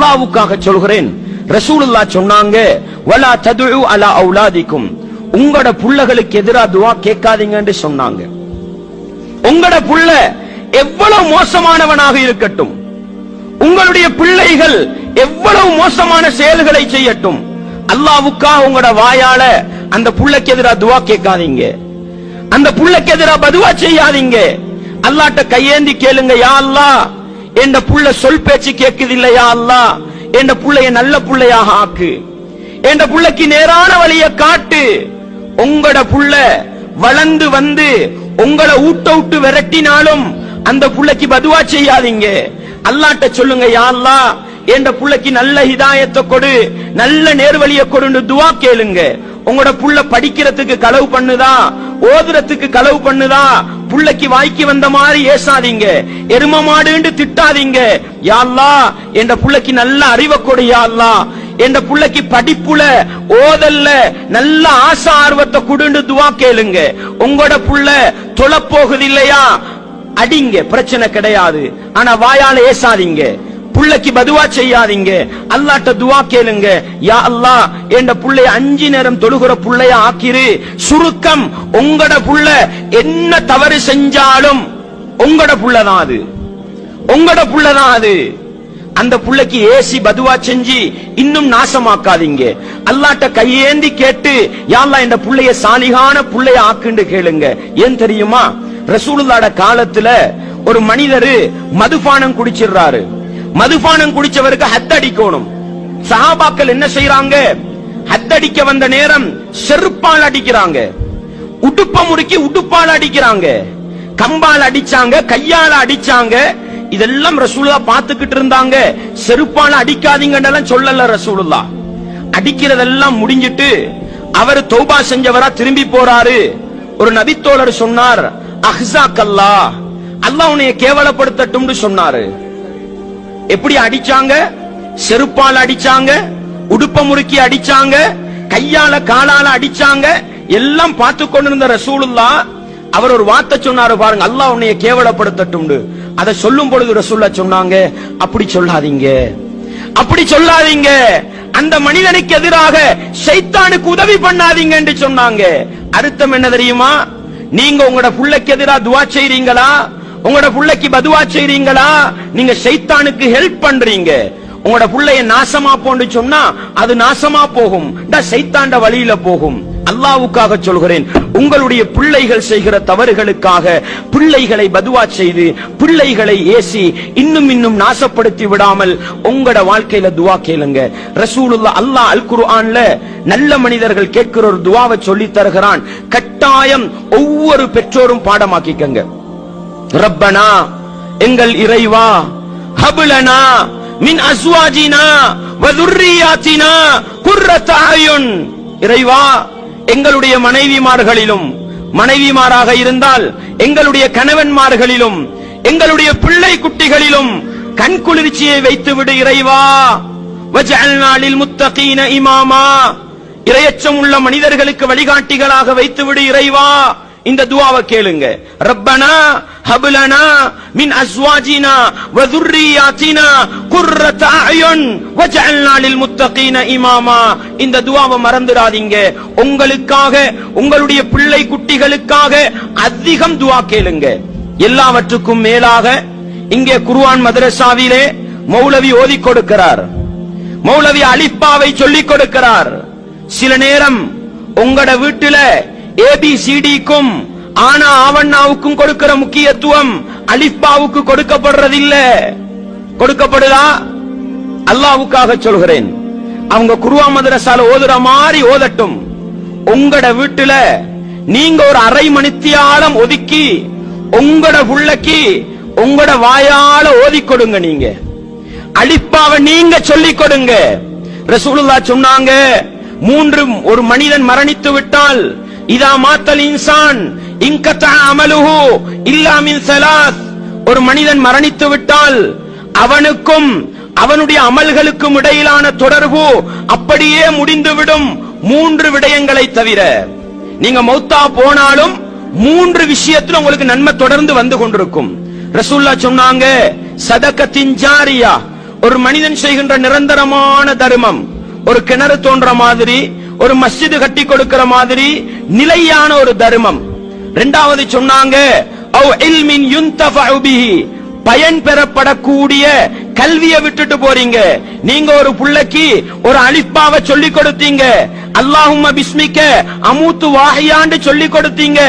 அல்லாஹ்வுக்காக சொல்கிறேன். ரசூலுல்லாஹ் சொன்னாங்க, வலா ததுஉ அலா அவுலாதிக்கும், உங்களோட புள்ளகளுக்கு எதிரா துஆ கேட்காதீங்கன்னு சொன்னாங்க. உங்களோட புள்ள எவ்வளவு மோசமானவனாக இருக்கட்டும், உங்களுடைய பிள்ளைகள் எவ்வளவு மோசமான செயல்களை செய்யட்டும், அல்லாஹ்வுக்காக உங்களோட வாயால அந்த புள்ளைக்கு எதிரா துஆ கேட்காதீங்க, அந்த புள்ளைக்கு எதிரா பதுவா செய்யாதீங்க. அல்லாஹ்ட்ட கையேந்தி கேளுங்க, யா அல்லாஹ் என்ற புள்ள சொல் பேச்சு கேட்குது இல்ல, யா அல்லாஹ் என்ற புள்ளைய நல்ல புள்ளையாக ஆக்கு, என்ற புள்ளைக்கு நேரான வழியை காட்டு. உங்களோட புள்ள வளர்ந்து வந்து உங்களை ஊட்ட விட்டு விரட்டினாலும் அந்த புள்ளைக்கு பதுவா செய்யாதீங்க. அல்லாஹ்ட்ட சொல்லுங்க, யா அல்லாஹ் என்ற புள்ளைக்கு நல்ல ஹிதாயத்தை கொடு, நல்ல நேர்வழியை கொடுன்னு துஆ கேளுங்க. உங்களோட புள்ள படிக்கிறதுக்கு களவு பண்ணுதா, ஓதுறதுக்கு களவு பண்ணுதா, புள்ளைக்கு வாய்க்கு வந்த மாதிரி ஏசாதீங்க, எரும மாடுன்னு திட்டாதீங்க. யா அல்லாஹ் என்ற புள்ளைக்கு நல்ல அறிவை கொடு, யா அல்லாஹ் என்ற புள்ளைக்கு படிப்புல ஓதல்ல நல்ல ஆசை ஆர்வத்தை கொடுன்னு துஆ கேளுங்க. உங்களோட புள்ள தொழ போகுது இல்லையா, அடிங்க, பிரச்சனை கிடையாது, ஆனா வாயால ஏசாதீங்க, புள்ளைக்கு பதுவா செய்யாதீங்க. அல்லாஹ்ட்ட துஆ கேளுங்க, யா அல்லாஹ் என்ற புள்ளைய 5 நேரம் தொழுகிற புள்ளைய ஆக்கிரு. சுருக்கம், உங்களோட புள்ள என்ன தவறு செஞ்சாலும் உங்களோட புள்ளதான் அது, உங்களோட புள்ளதான் அது. அந்த புள்ளைக்கு ஏசி பதுவா செஞ்சு இன்னும் நாசமாக்காதீங்க. அல்லாஹ்ட்ட கையேந்தி கேட்டு, யா அல்லாஹ் என்ற புள்ளைய சாலிகான புள்ளைய ஆக்குன்னு கேளுங்க. ஏன் தெரியுமா, ரசூலுல்லாஹ்ட காலத்துல ஒரு மனிதர் மதுபானம் குடிச்சிடுறாரு. மதுபானம் குடிச்சவருக்கு ஹத் அடிக்கணும். சஹாபாக்கள் என்ன செய்யறாங்க, ஹத் அடிக்க வந்த நேரம் செருப்பால் அடிக்கிறாங்க, உடுப்ப முறுக்கி உடுப்பால் அடிக்கிறாங்க, கம்பால் அடிச்சாங்க, கையால அடிச்சாங்க. இதெல்லாம் ரசூலுல்லாஹ் பார்த்துக்கிட்டு இருந்தாங்க. செருப்பால அடிக்காதீங்கன்னு சொல்லல ரசூலுல்லாஹ். அடிக்கிறதெல்லாம் முடிஞ்சிட்டு அவர் தௌபா செஞ்சவரா திரும்பி போறாரு. ஒரு நபித்தோழர் சொன்னார், அஹ்ஸாக்கல்லாஹ், அல்லாஹ் உன்னை கேவலப்படுத்தட்டும்னு சொன்னாரு. எப்படி அடிச்சாங்க, செருப்பால அடிச்சாங்க, உடுப்ப முறுக்கி அடிச்சாங்க, கையால காலால அடிச்சாங்க. எல்லாம் பார்த்து கொண்டிருந்த ரசூலுல்லாஹ் அவர் ஒரு வார்த்தை சொன்னாரு பாருங்க, அல்லாஹ் உன்னை கேவலப்படுத்தட்டும். அதை சொல்லும் பொழுது ரசூலுல்லாஹ் சொன்னாங்க, அப்படி சொல்லாதீங்க, அப்படி சொல்லாதீங்க, அந்த மனிதனுக்கு எதிராக ஷைத்தானுக்கு உதவி பண்ணாதீங்க என்று சொன்னாங்க. அர்த்தம் என்ன தெரியுமா, நீங்க உங்களோட புள்ளைக்கு எதிராக துஆ செய்றீங்களா, உங்களோட புள்ளைக்கு பதுவா செய்றீங்களா, நீங்க ஷைத்தானுக்கு ஹெல்ப் பண்றீங்க. உங்களோட புள்ளைய நாசமா போன்னு சொன்னா அது நாசமா போகும், ஷைத்தான்ட வழியில போகும். அல்லாஹ்வுக்காக சொல்கிறேன், உங்களுடைய பிள்ளைகள் செய்கிற தவறுகளுக்காக பிள்ளைகளை பதுவா செய்து பிள்ளைகளை ஏசி இன்னும் இன்னும் நாசப்படுத்தி விடாமல் உங்களோட வாழ்க்கையில துஆ கேளுங்க. ரசூலுல்லாஹ் அல்லாஹ் அல் குர்ஆன்ல நல்ல மனிதர்கள் கேட்கிற ஒரு துஆவை சொல்லி தருகிறான். கட்டாயம் ஒவ்வொரு பெற்றோரும் பாடமாக்கிக்கங்க. ரப்பனா, எங்கள் இறைவா, ஹப்லனா மின் அஸ்வாஜினா வ ذُرِّيَّاتِنَا குர்ரத அயுன், இறைவா எங்களுடைய மனைவிமார்களிலும், மனைவிமாராக இருந்தால் எங்களுடைய கணவன்மார்களிலும், எங்களுடைய பிள்ளை குட்டிகளிலும் கண்குளிர்ச்சியை வைத்து விடு இறைவா. வஜஅல்னா லில் முத்தகீன இமாமா, இறையச்சம் உள்ள மனிதர்களுக்கு வழிகாட்டிகளாக வைத்து விடு இறைவா. இந்த துஆவை கேளுங்க. ரப்பனா ஹப்லனா மின் அஸ்வாஜினா வ ذُرِّيَّاتِنَا குர்ரத அயுன் வஜஅல்னா லில் முத்தகீன இமாமா. இந்த துஆவை மறந்துடாதீங்க. உங்களுக்காக, உங்களுடைய பிள்ளை குட்டிகளுக்காக அதிகம் துஆ கேளுங்க. எல்லாவற்றுக்கும் மேலாக இங்கே குர்ஆன் மதரசாவிலே மௌலவி ஓதி கொடுக்கிறார், மௌலவி அலிஃபாவை சொல்லிக் கொடுக்கிறார். சில நேரம் உங்களோட வீட்டுல ஏபிசிடிக்கும் ஆனா ஆவண்ணாவுக்கும் கொடுக்கிற முக்கியத்துவம் அலிஃபாவுக்கு கொடுக்கப்படுறதில்ல. கொடுக்கப்படுதா? அல்லாஹ்வுக்காக சொல்கிறேன், அவங்க குர்ஆன் மதரசால ஓதுற மாதிரி ஓதட்டும். உங்களோட வீட்டுல நீங்க ஒரு அரை மணித்தியாலம் ஒதுக்கி உங்களோட புள்ளைக்கு உங்களோட வாயால ஓதி கொடுங்க. நீங்க அலிஃபாவை நீங்க சொல்லிக் கொடுங்க. ரசூலுல்லாஹ் சொன்னாங்க, ஒரு மனிதன் மரணித்து விட்டால், இதா மாத்தல் இன்சான் இன்கதா அமலுஹு இல்லா மின் ஸலாஸ், ஒரு மனிதன் மரணித்து விட்டால் அவனுக்கும் அவனுடைய அமல்களுக்கும் இடையிலான தொடர்பு அப்படியே முடிந்துவிடும் 3 விடயங்களை தவிர. நீங்க மௌத்தா போனாலும் 3 விஷயத்துல உங்களுக்கு நன்மை தொடர்ந்து வந்து கொண்டிருக்கும். ரசூலுல்லாஹ் சொன்னாங்க, சதகத்தின் ஜாரியா, ஒரு மனிதன் செய்கின்ற நிரந்தரமான தர்மம், ஒரு கிணறு தோன்ற மாதிரி, ஒரு மஸ்ஜிது கட்டி கொடுக்கிற மாதிரி நிலையான ஒரு தர்மம். இரண்டாவது சொன்னாங்க அவ் இல்மின் யுன்தஃபஉ பிஹி, பயன் பெறப்படக்கூடிய கல்வியை விட்டுட்டு போறீங்க. நீங்க ஒரு புள்ளைக்கு ஒரு அலிஃபாவை சொல்லி கொடுத்தீங்க, அல்லாஹும்ம பிஸ்மிக்க அமூத்து வாஹியான்னு சொல்லி கொடுத்தீங்க.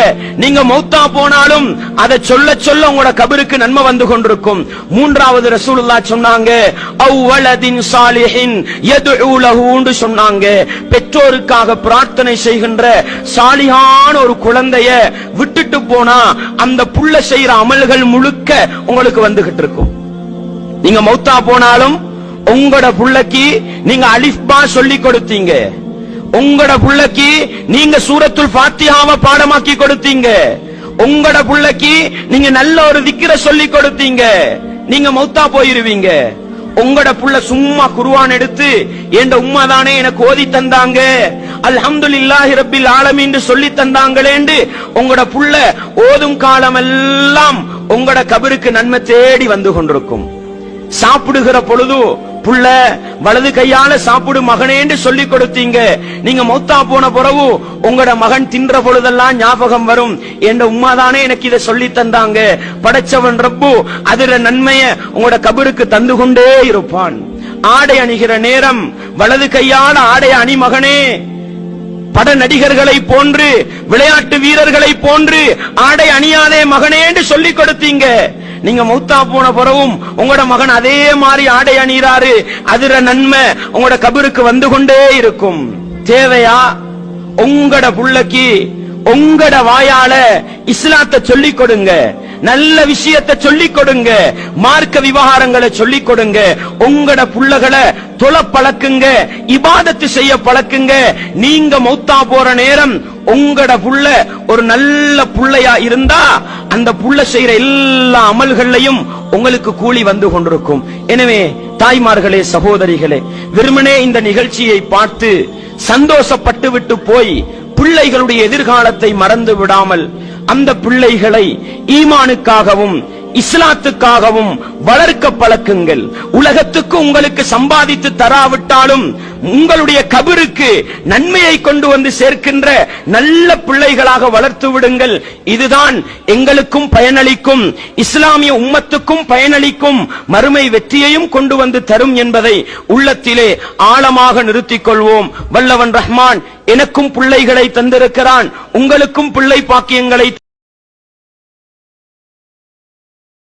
நீங்க மௌத்தா போனாலும் அதை சொல்ல சொல்ல உங்களோட கபருக்கு நன்மை வந்து கொண்டிருக்கும். மூன்றாவது ரசூலுல்லாஹ் சொன்னாங்க அவ் வலதின் சாலிஹின் யதுஉ லஹுன்னு சொன்னாங்க. பெற்றோருக்காக பிரார்த்தனை செய்கின்ற சாலிஹான ஒரு குழந்தைய விட்டுட்டு போனா அந்த புள்ள செய்யற அமல்கள் முழுக்க உங்களுக்கு வந்துகிட்டு இருக்கும். நீங்க மௌத்தா போனாலும் உங்களோட புள்ளைக்கு நீங்க அலிஃபா சொல்லி கொடுத்தீங்க, உங்களோட புள்ளைக்கு நீங்க சூரத்துல் ஃபாத்திஹாவை பாடமாக்கி கொடுத்தீங்க, உங்களோட புள்ளைக்கு நீங்க நல்ல ஒரு திக்ர சொல்லி கொடுத்தீங்க. நீங்க மௌத்தா போயிருவீங்க. உங்களோட புள்ள சும்மா குர்ஆன் எடுத்து என்ற உம்மா தானே எனக்கு ஓதி தந்தாங்க, அல்ஹம்துலில்லாஹி ரப்பில் ஆலமீன் சொல்லி தந்தாங்களேன்னு உங்களோட புள்ள ஓதும் காலமெல்லாம் உங்களோட கபருக்கு நன்மை தேடி வந்து கொண்டிருக்கும். சாப்பிடுகிற பொழுது புள்ள வலது கையால சாப்பிடு மகனேன்னு சொல்லி கொடுத்தீங்க. நீங்க மௌத்தா போன பிறகு உங்களோட மகன் தின்ற பொழுதெல்லாம் ஞாபகம் வரும், என்ற உம்மாதானே எனக்கு இதை சொல்லி தந்தாங்க. படைச்சவன் ரப்பு அதுல நன்மைய உங்களோட கபருக்கு தந்து கொண்டே இருப்பான். ஆடை அணிகிற நேரம் வலது கையால ஆடை அணி மகனே. பட நடிகர்களை போன்று விளையாட்டு வீரர்களை போன்று ஆடை அணியாதே மகனேன்னு சொல்லி கொடுத்தீங்க. நீங்க மௌத்தா போன பிறகும் உங்களோட மகன் அதே மாதிரி ஆடை அணிறாரு, அதுல நன்மை உங்களோட கபருக்கு வந்து கொண்டே இருக்கும். தேவையா உங்களோட புள்ளைக்கு உங்களோட வாயால இஸ்லாத்தை சொல்லிக் கொடுங்க, நல்ல விஷயத்தை சொல்லிக் கொடுங்க, மார்க்க விவகாரங்களை சொல்லிக் கொடுங்க. உங்களோட புள்ளகளை தொழ பழக்குங்க, இபாதத்து செய்ய பழக்குங்க. நீங்க மௌத்தா போற நேரம் உங்களோட புள்ள ஒரு நல்ல புள்ளையா இருந்தா அந்த புள்ள செய்யற எல்லா அமல்களையும் உங்களுக்கு கூலி வந்து கொண்டிருக்கும். எனவே தாய்மார்களே, சகோதரிகளே, வெறுமனே இந்த நிகழ்ச்சியை பார்த்து சந்தோஷப்பட்டு விட்டு போய் பிள்ளைகளுடைய எதிர்காலத்தை மறந்து விடாமல் அந்த பிள்ளைகளை ஈமானுக்காகவும் இஸ்லாத்துக்காகவும் வளர்க்க பழக்குங்கள். உலகத்துக்கு உங்களுக்கு சம்பாதித்து தராவிட்டாலும் உங்களுடைய கபருக்கு நன்மையை கொண்டு வந்து சேர்க்கின்ற நல்ல பிள்ளைகளாக வளர்த்து விடுங்கள். இதுதான் எங்களுக்கும் பயனளிக்கும், இஸ்லாமிய உம்மத்துக்கும் பயனளிக்கும், மறுமை வெற்றியையும் கொண்டு வந்து தரும் என்பதை உள்ளத்திலே ஆழமாக நிறுத்திக் கொள்வோம். வல்லவன் ரஹ்மான் எனக்கும் பிள்ளைகளை தந்திருக்கிறான், உங்களுக்கும் பிள்ளை பாக்கியங்களை